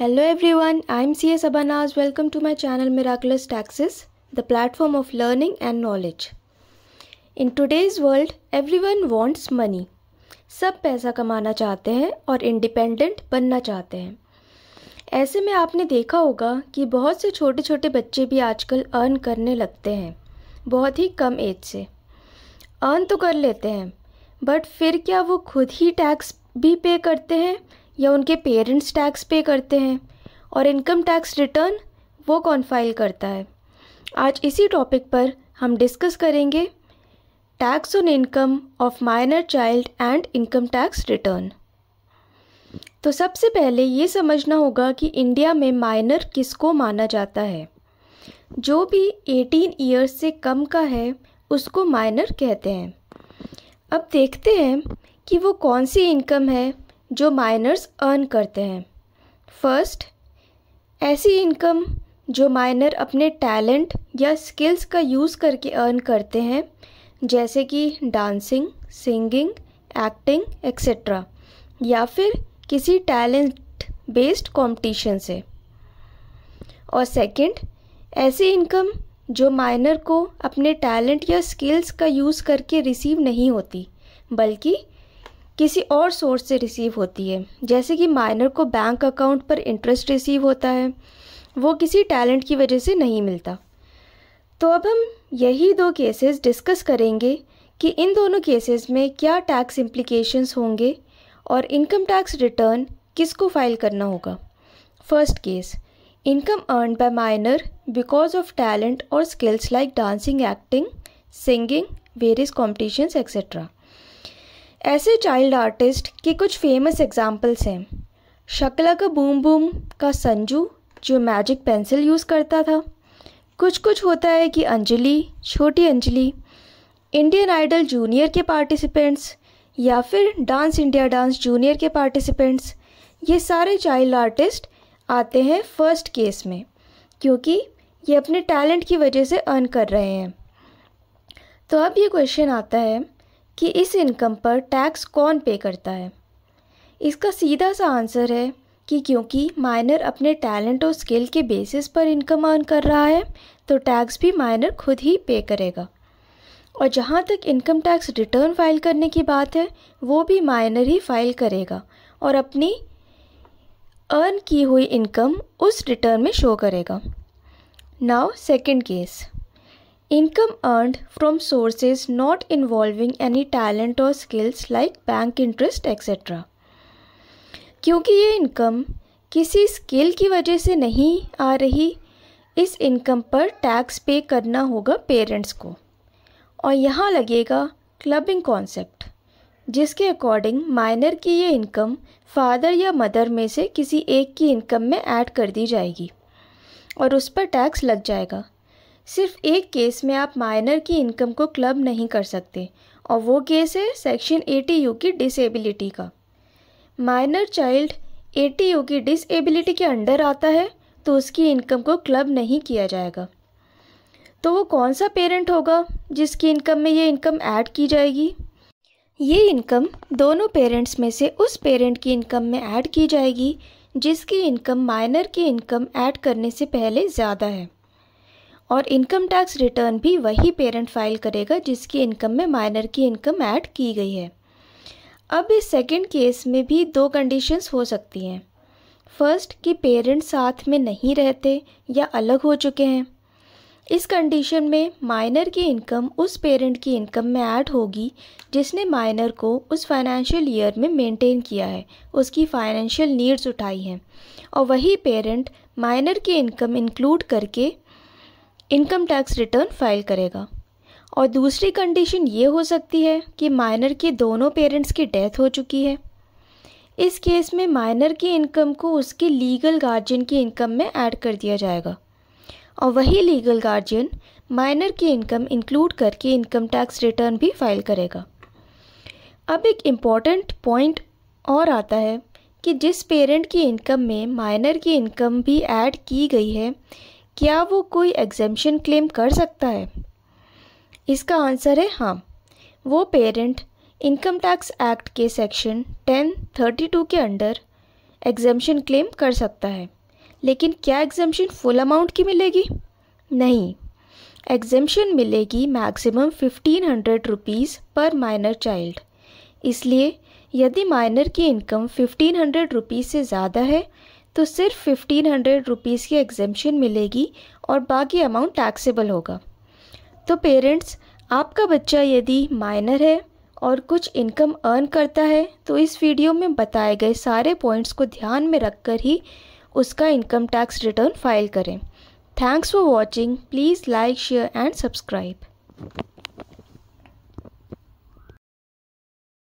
Hello everyone, I am CS Abanaz. Welcome to my channel Miraculous Taxes, the platform of learning and knowledge. In today's world, everyone wants money. सब पैसा कमाना चाहते हैं और independent बनना चाहते हैं। ऐसे में आपने देखा होगा कि बहुत से छोटे छोटे बच्चे भी आजकल अर्न करने लगते हैं, बहुत ही कम एज से। अर्न तो कर लेते हैं, बट फिर क्या वो खुद ही टैक्स भी पे करते हैं या उनके पेरेंट्स टैक्स पे करते हैं? और इनकम टैक्स रिटर्न वो कौन फाइल करता है? आज इसी टॉपिक पर हम डिस्कस करेंगे tax on income of minor child and income tax return. तो सबसे पहले ये समझना होगा कि इंडिया में माइनर किसको माना जाता है। जो भी 18 ईयर्स से कम का है उसको माइनर कहते हैं। अब देखते हैं कि वो कौन सी इनकम है जो माइनर्स अर्न करते हैं। फर्स्ट, ऐसी इनकम जो माइनर अपने टैलेंट या स्किल्स का यूज़ करके अर्न करते हैं, जैसे कि डांसिंग, सिंगिंग, एक्टिंग एक्सेट्रा, या फिर किसी टैलेंट बेस्ड कंपटीशन से। और सेकंड, ऐसी इनकम जो माइनर को अपने टैलेंट या स्किल्स का यूज़ करके रिसीव नहीं होती, बल्कि किसी और सोर्स से रिसीव होती है, जैसे कि माइनर को बैंक अकाउंट पर इंटरेस्ट रिसीव होता है, वो किसी टैलेंट की वजह से नहीं मिलता। तो अब हम यही दो केसेस डिस्कस करेंगे कि इन दोनों केसेस में क्या टैक्स इम्प्लिकेशंस होंगे और इनकम टैक्स रिटर्न किसको फाइल करना होगा। First case, income earned by minor because of talent और skills like dancing, acting, singing, various competitions etcetera. ऐसे चाइल्ड आर्टिस्ट के कुछ फेमस एग्जाम्पल्स हैं। शकला का बूम बूम का संजू जो मैजिक पेंसिल यूज़ करता था। कुछ होता है कि अंजलि, छोटी अंजलि, इंडियन आइडल जूनियर के पार्टिसिपेंट्स, या फिर डांस इंडिया डांस जूनियर के पार्टिसिपेंट्स, ये सारे चाइल्ड आर्टिस्ट आते हैं फर्स्ट केस में, क्योंकि ये अपने टैलेंट की वजह से अर्न कर रहे हैं। तो अब ये क्वेश्चन आता है कि इस इनकम पर टैक्स कौन पे करता है। इसका सीधा सा आंसर है कि क्योंकि माइनर अपने टैलेंट और स्किल के बेसिस पर इनकम अर्न कर रहा है, तो टैक्स भी माइनर खुद ही पे करेगा। और जहाँ तक इनकम टैक्स रिटर्न फाइल करने की बात है, वो भी माइनर ही फाइल करेगा और अपनी अर्न की हुई इनकम उस रिटर्न में शो करेगा। Now second case, income earned from sources not involving any talent or skills like bank interest etc. क्योंकि ये इनकम किसी स्किल की वजह से नहीं आ रही, इस इनकम पर टैक्स पे करना होगा पेरेंट्स को। और यहाँ लगेगा क्लबिंग कॉन्सेप्ट, जिसके अकॉर्डिंग माइनर की ये इनकम फादर या मदर में से किसी एक की इनकम में ऐड कर दी जाएगी और उस पर टैक्स लग जाएगा। सिर्फ एक केस में आप माइनर की इनकम को क्लब नहीं कर सकते, और वो केस है सेक्शन 80U की डिसेबिलिटी का। माइनर चाइल्ड 80U की डिसेबिलिटी के अंडर आता है, तो उसकी इनकम को क्लब नहीं किया जाएगा। तो वो कौन सा पेरेंट होगा जिसकी इनकम में ये इनकम ऐड की जाएगी? ये इनकम दोनों पेरेंट्स में से उस पेरेंट की इनकम में ऐड की जाएगी जिसकी इनकम माइनर की इनकम ऐड करने से पहले ज़्यादा है। और इनकम टैक्स रिटर्न भी वही पेरेंट फाइल करेगा जिसकी इनकम में माइनर की इनकम ऐड की गई है। अब इस सेकंड केस में भी दो कंडीशंस हो सकती हैं। फर्स्ट, कि पेरेंट्स साथ में नहीं रहते या अलग हो चुके हैं। इस कंडीशन में माइनर की इनकम उस पेरेंट की इनकम में ऐड होगी जिसने माइनर को उस फाइनेंशियल ईयर में मेंटेन किया है, उसकी फाइनेंशियल नीड्स उठाई हैं, और वही पेरेंट माइनर की इनकम इंक्लूड करके इनकम टैक्स रिटर्न फाइल करेगा। और दूसरी कंडीशन ये हो सकती है कि माइनर के दोनों पेरेंट्स की डेथ हो चुकी है। इस केस में माइनर की इनकम को उसके लीगल गार्जियन की इनकम में ऐड कर दिया जाएगा, और वही लीगल गार्जियन माइनर की इनकम इंक्लूड करके इनकम टैक्स रिटर्न भी फाइल करेगा। अब एक इम्पॉर्टेंट पॉइंट और आता है कि जिस पेरेंट की इनकम में माइनर की इनकम भी ऐड की गई है, क्या वो कोई एग्जेम्पशन क्लेम कर सकता है? इसका आंसर है हाँ। वो पेरेंट इनकम टैक्स एक्ट के सेक्शन 1032 के अंडर एग्जेम्पशन क्लेम कर सकता है। लेकिन क्या एग्जेम्पशन फुल अमाउंट की मिलेगी? नहीं, एग्जेम्पशन मिलेगी मैक्सिमम 1500 रुपीज़ पर माइनर चाइल्ड। इसलिए यदि माइनर की इनकम 1500 रुपीज़ से ज़्यादा है तो सिर्फ 1500 रुपीज़ की एग्जेम्पशन मिलेगी और बाकी अमाउंट टैक्सेबल होगा। तो पेरेंट्स, आपका बच्चा यदि माइनर है और कुछ इनकम अर्न करता है तो इस वीडियो में बताए गए सारे पॉइंट्स को ध्यान में रखकर ही उसका इनकम टैक्स रिटर्न फाइल करें। Thanks for watching. Please like, share and subscribe.